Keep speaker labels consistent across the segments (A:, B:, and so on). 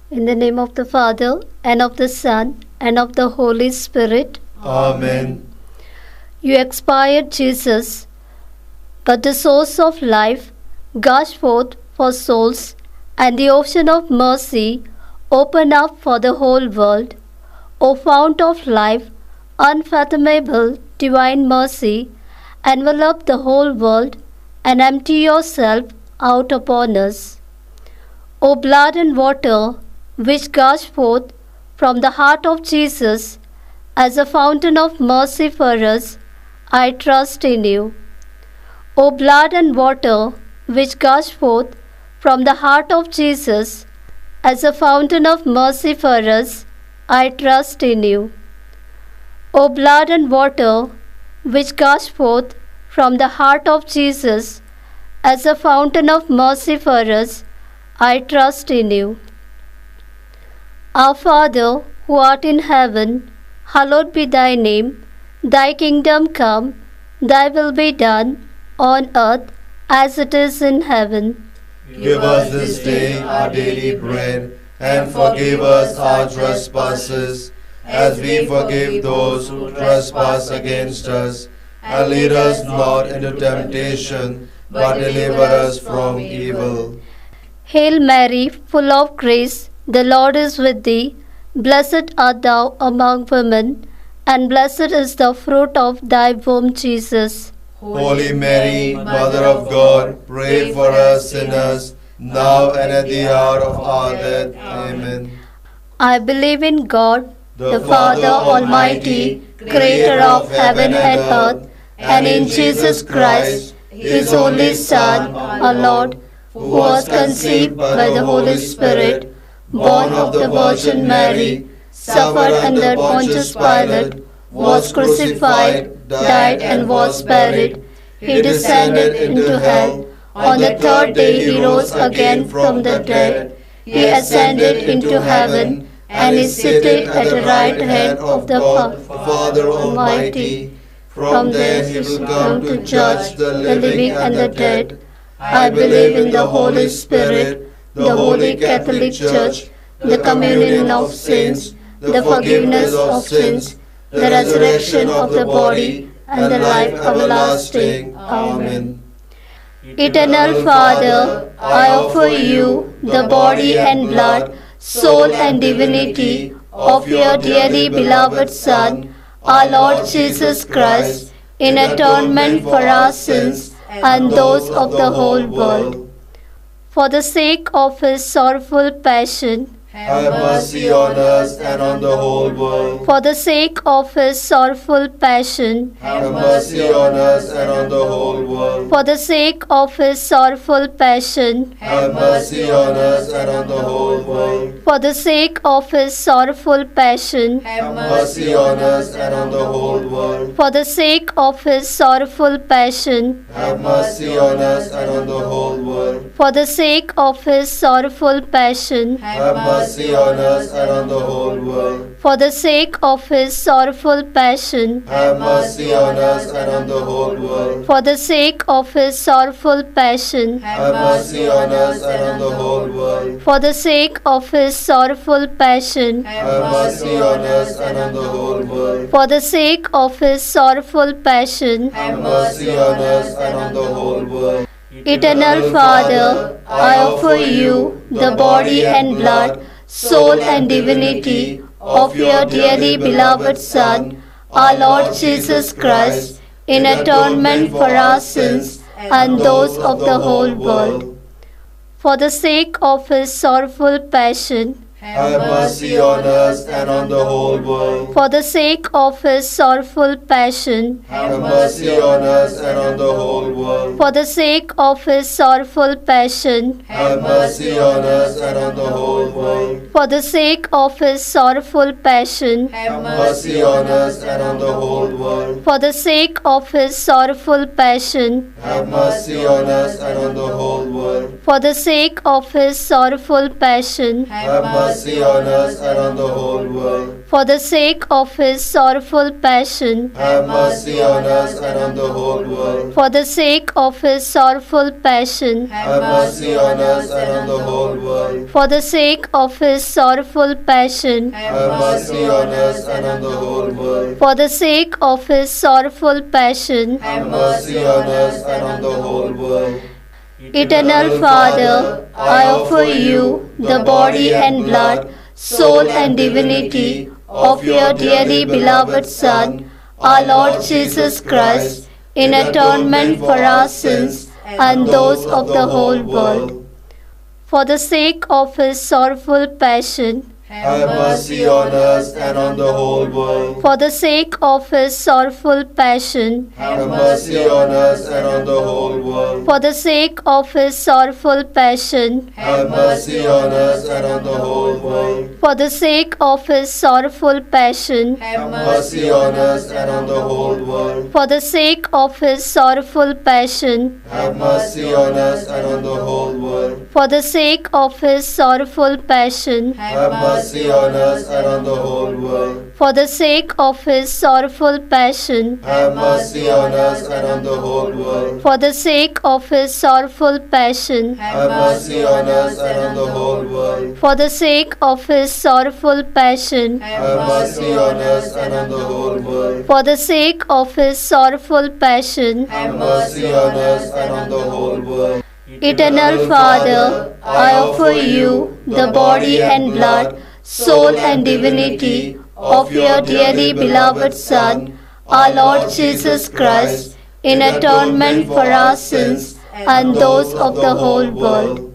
A: In the name of the Father, and of the Son, and of the Holy Spirit.
B: Amen.
A: You expired, Jesus, but the source of life gushed forth for souls, and the ocean of mercy opened up for the whole world. O fount of life, unfathomable divine mercy, envelop the whole world and empty yourself out upon us. O blood and water, which gushed forth from the heart of Jesus as a fountain of mercy for us, I trust in you. O blood and water, which gushed forth from the heart of Jesus as a fountain of mercy for us, I trust in you. O blood and water, which gushed forth from the heart of Jesus as a fountain of mercy for us, I trust in you. Our Father, who art in heaven, hallowed be thy name. Thy kingdom come, thy will be done, on earth as it is in heaven.
B: Give us this day our daily bread, and forgive us our trespasses, as we forgive those who trespass against us. And lead us not into temptation, but deliver us from evil.
A: Hail Mary, full of grace, the Lord is with thee. Blessed art thou among women, and blessed is the fruit of thy womb, Jesus.
B: Holy Mary, Mother of God, pray for us sinners, now and at the hour of our death. Amen.
A: I believe in God, the Father Almighty, creator of heaven and earth, and in Jesus Christ, his only Son, our Lord, who was conceived by the Holy Spirit, born of the Virgin Mary, suffered under Pontius Pilate, was crucified, died, and was buried. He descended into hell. On the third day he rose again from the dead. He ascended into heaven, and is seated at the right hand of the Father Almighty. From there he will come to judge the living and the dead. I believe in the Holy Spirit, the Holy Catholic Church, the communion of saints, the forgiveness of sins, the resurrection of the body, and the life everlasting. Amen. Eternal Father, I offer you the body and blood, soul and divinity of your dearly beloved Son, our Lord Jesus Christ, in atonement for our sins and those of the whole world. For the sake of his sorrowful passion,
B: have mercy on us and on the whole world.
A: For the sake of his sorrowful passion,
B: have mercy on us and on the whole world.
A: For the sake of his sorrowful passion,
B: have mercy on us and on the whole world.
A: For the sake of his sorrowful passion,
B: have mercy on us and on the whole world.
A: For the sake of his sorrowful passion,
B: have mercy on us and on the whole world.
A: For the sake of his sorrowful passion,
B: have mercy on us and on the whole world.
A: For the sake of his sorrowful passion,
B: have mercy on us and on the whole world.
A: For the sake of his sorrowful passion,
B: have mercy on us and on the whole world.
A: For the sake of his sorrowful passion,
B: have mercy on us and on the whole world.
A: For the sake of his sorrowful passion,
B: have mercy on us and on the whole world.
A: Eternal Father, I offer you the body and blood, soul and divinity of your dearly beloved Son, our Lord Jesus Christ, in atonement for our sins and those of the whole world. For the sake of his sorrowful passion,
B: have mercy on us and on the whole world.
A: For the sake of his sorrowful passion,
B: have mercy on us and on the whole world.
A: For the sake of his sorrowful passion,
B: have mercy on us and on the whole world.
A: For the sake of his sorrowful passion,
B: have mercy on us and on the whole world.
A: For the sake of his sorrowful passion,
B: have mercy on us and on the whole world.
A: For the sake of his sorrowful passion,
B: have mercy on us and on the whole world.
A: For the sake of his sorrowful passion,
B: have mercy on us and on the whole world.
A: for the sake of his sorrowful passion,
B: Have mercy on us and on the whole world.
A: for the sake of his sorrowful passion,
B: Have mercy on us and on the whole world.
A: for the sake of his sorrowful passion.
B: Have mercy on us and on the whole world.
A: Eternal Father, I offer you the body and blood, soul and divinity of your dearly beloved Son, our Lord Jesus Christ, in atonement for our sins and those of the whole world. For the sake of his sorrowful passion,
B: Have mercy on us and on the whole world.
A: for the sake of his sorrowful passion,
B: Have mercy on us and on the whole world.
A: for the sake of his sorrowful passion,
B: Have mercy on us and on the whole world.
A: for the sake of his sorrowful passion,
B: Have mercy on us and on the whole world.
A: for the sake of his sorrowful passion,
B: Have mercy on us and on the whole world.
A: for the sake of his sorrowful passion,
B: Have mercy on us and on the whole world.
A: for the sake of his sorrowful passion,
B: Have mercy on us and on the whole world.
A: for the sake of his sorrowful passion,
B: Have mercy on us and on the whole world.
A: for the sake of his sorrowful passion,
B: Have mercy on us and on the whole world.
A: for the sake of his sorrowful passion.
B: Have mercy on us and on the whole world.
A: Eternal Father, I offer you the body and blood, soul and divinity of your dearly beloved Son, our Lord Jesus Christ, in atonement for our sins and those of the whole world.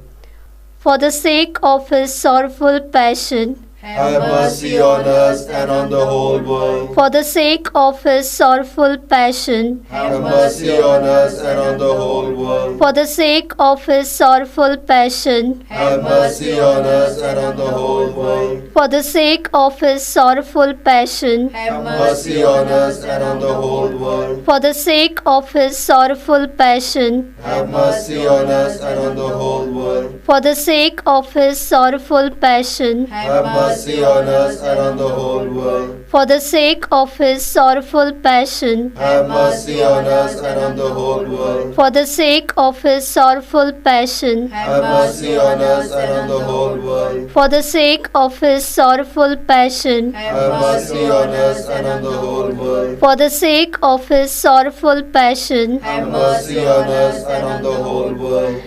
A: For the sake of his sorrowful passion,
B: Have mercy on us and on the whole world.
A: for the sake of his sorrowful passion,
B: Have mercy on us and on the whole world.
A: for the sake of his sorrowful passion,
B: Have mercy on us and on the whole world.
A: for the sake of his sorrowful passion,
B: Have mercy on us and on the whole world.
A: for the sake of his sorrowful passion,
B: Have mercy on us and on the whole world.
A: for the sake of his sorrowful passion,
B: Have mercy on us and on the whole world.
A: for the sake of his sorrowful passion,
B: Have mercy on us and on the whole world.
A: for the sake of his sorrowful passion,
B: Have mercy on us and on the whole world.
A: for the sake of his sorrowful passion,
B: Have mercy on us and on the whole world.
A: for the sake of his sorrowful passion.
B: Have mercy on us and on the whole world.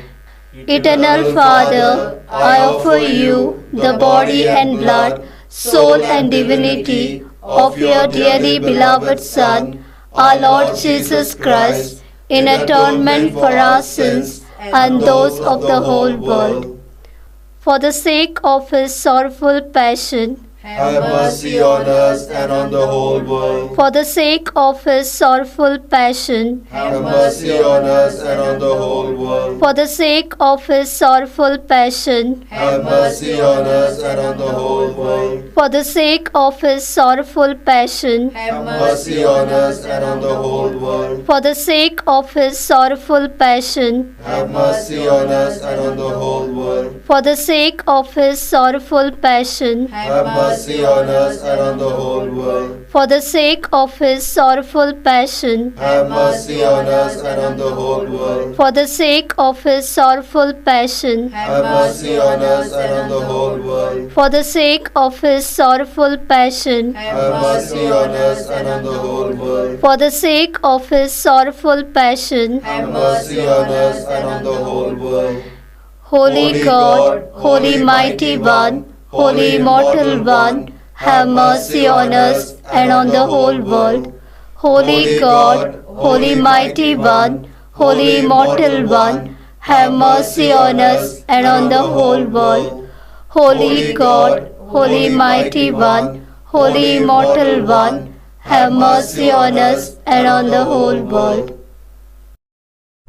A: Eternal Father, I offer you the body and blood, soul and divinity of your dearly beloved Son, our Lord Jesus Christ, in atonement for our sins and those of the whole world. For the sake of his sorrowful passion,
B: Have mercy on us and on the whole world.
A: for the sake of his sorrowful passion,
B: Have mercy on us and on the whole world.
A: for the sake of his sorrowful passion,
B: Have mercy on us and on the whole world.
A: for the sake of his sorrowful passion,
B: Have mercy on us and on the whole world.
A: for the sake of his sorrowful passion,
B: Have mercy on us and on the whole world.
A: for the sake of his sorrowful passion,
B: Have mercy on us and on the whole world.
A: for the sake of his sorrowful passion,
B: Have mercy on us and on the whole world.
A: for the sake of his sorrowful passion,
B: Have mercy on us and on the whole world.
A: for the sake of his sorrowful passion,
B: Have mercy on us and on the whole world.
A: for the sake of his sorrowful passion.
B: Have mercy on us and on the whole world.
A: Holy God, Holy Mighty One, Holy Immortal One, have mercy on us and on the whole world. Holy God, Holy Mighty One, Holy Immortal One, have mercy on us and on the whole world. Holy God, Holy Mighty One, Holy Immortal One, have mercy on us and on the whole world.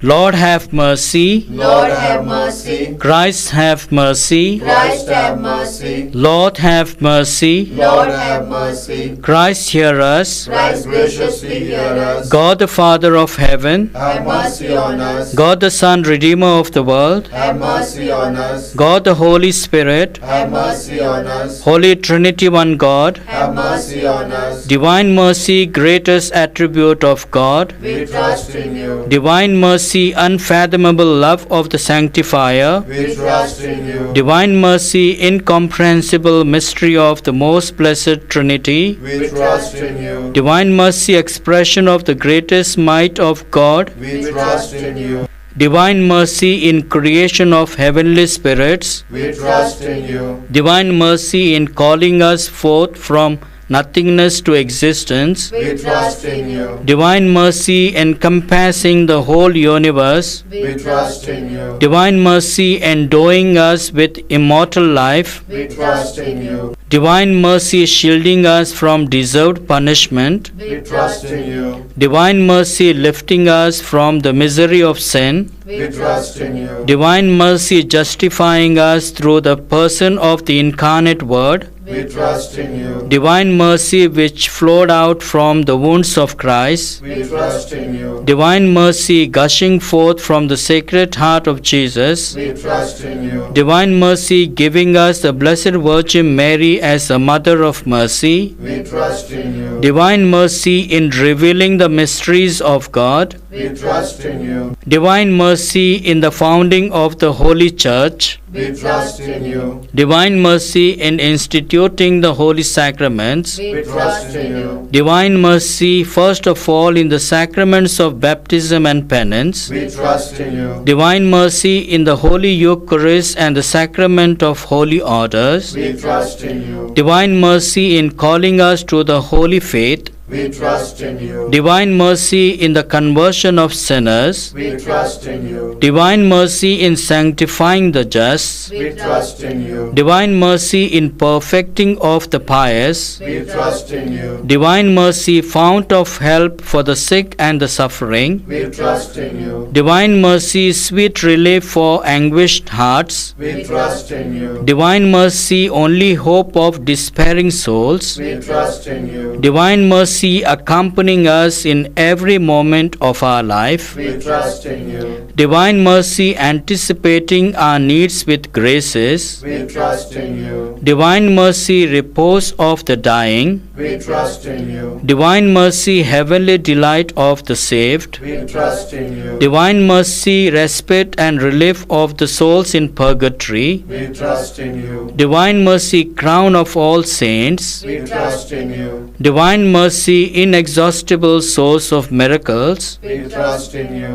C: Lord have mercy.
B: Lord have mercy.
C: Christ have mercy.
B: Christ have mercy.
C: Lord have mercy.
B: Lord have mercy.
C: Christ hear us.
B: Christ graciously hear us.
C: God the Father of heaven,
B: Have mercy on us.
C: God the Son, Redeemer of the world,
B: Have mercy on us.
C: God the Holy Spirit,
B: Have mercy on us.
C: Holy Trinity, one God,
B: Have mercy on us.
C: Divine mercy, greatest attribute of God,
B: We trust in you.
C: Divine mercy, unfathomable love of the Sanctifier,
B: We trust in you.
C: Divine mercy, incomprehensible mystery of the most blessed Trinity,
B: We trust in you.
C: Divine mercy, expression of the greatest might of God,
B: We trust in you.
C: Divine mercy in creation of heavenly spirits,
B: We trust in you.
C: Divine mercy in calling us forth from nothingness to existence,
B: We trust in you.
C: Divine mercy encompassing the whole universe,
B: We trust in you.
C: Divine mercy endowing us with immortal life,
B: We trust in you.
C: Divine mercy shielding us from deserved punishment,
B: We trust in you.
C: Divine mercy lifting us from the misery of sin,
B: We trust in you.
C: Divine mercy justifying us through the person of the incarnate Word,
B: We trust in you.
C: Divine mercy which flowed out from the wounds of Christ,
B: We trust in you.
C: Divine mercy gushing forth from the Sacred Heart of Jesus,
B: We trust in you.
C: Divine mercy giving us the Blessed Virgin Mary as the Mother of Mercy,
B: We trust in you.
C: Divine mercy in revealing the mysteries of God,
B: We trust in you.
C: Divine mercy in the founding of the Holy Church,
B: We trust in you.
C: Divine mercy in instituting the holy sacraments,
B: We trust in you.
C: Divine mercy first of all in the sacraments of baptism and penance,
B: We trust in you.
C: Divine mercy in the Holy Eucharist and the sacrament of holy orders,
B: We trust in you.
C: Divine mercy in calling us to the holy faith,
B: We trust in you.
C: Divine mercy in the conversion of sinners,
B: We trust in you.
C: Divine mercy in sanctifying the just,
B: We trust in you.
C: Divine mercy in perfecting of the pious,
B: We trust in you.
C: Divine mercy fount of help for the sick and the suffering,
B: We trust in you.
C: Divine mercy sweet relief for anguished hearts,
B: We trust in you.
C: Divine mercy only hope of despairing souls,
B: We trust in you.
C: Divine mercy accompanying us in every moment of our life,
B: We trust in you.
C: Divine mercy anticipating our needs with graces,
B: We trust in you.
C: Divine mercy repose of the dying,
B: We trust in you.
C: Divine mercy heavenly delight of the saved,
B: We trust in you.
C: Divine mercy respite and relief of the souls in purgatory,
B: We trust in you.
C: Divine mercy crown of all saints,
B: We trust in you.
C: Divine mercy inexhaustible source of miracles,
B: We trust in you.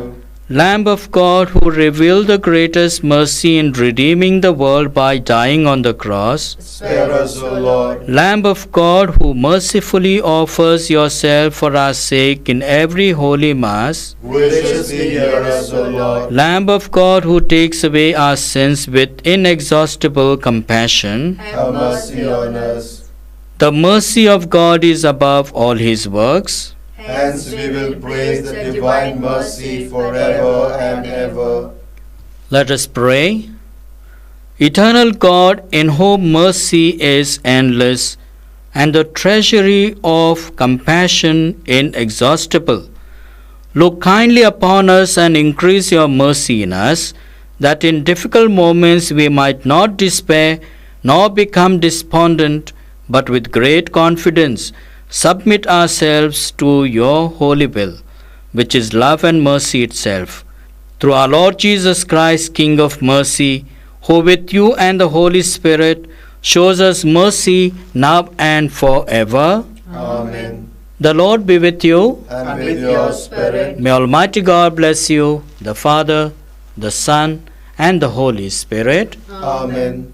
C: Lamb of God who revealed the greatest mercy in redeeming the world by dying on the cross,
B: Spare us, O Lord.
C: Lamb of God who mercifully offers yourself for our sake in every holy mass,
B: Graciously hear us, O Lord.
C: Lamb of God who takes away our sins with inexhaustible compassion,
B: Have mercy on us.
C: the mercy of God is above all his works.
B: Hence we will praise the divine mercy forever and ever.
C: Let us pray. Eternal God, in whom mercy is endless and the treasury of compassion inexhaustible, look kindly upon us and increase your mercy in us, that in difficult moments we might not despair nor become despondent, but with great confidence submit ourselves to your holy will, which is love and mercy itself. Through our Lord Jesus Christ, King of mercy, who with you and the Holy Spirit shows us mercy now and forever.
B: Amen.
C: The Lord be with you.
B: And with your spirit.
C: May Almighty God bless you, the Father, the Son, and the Holy Spirit.
B: Amen.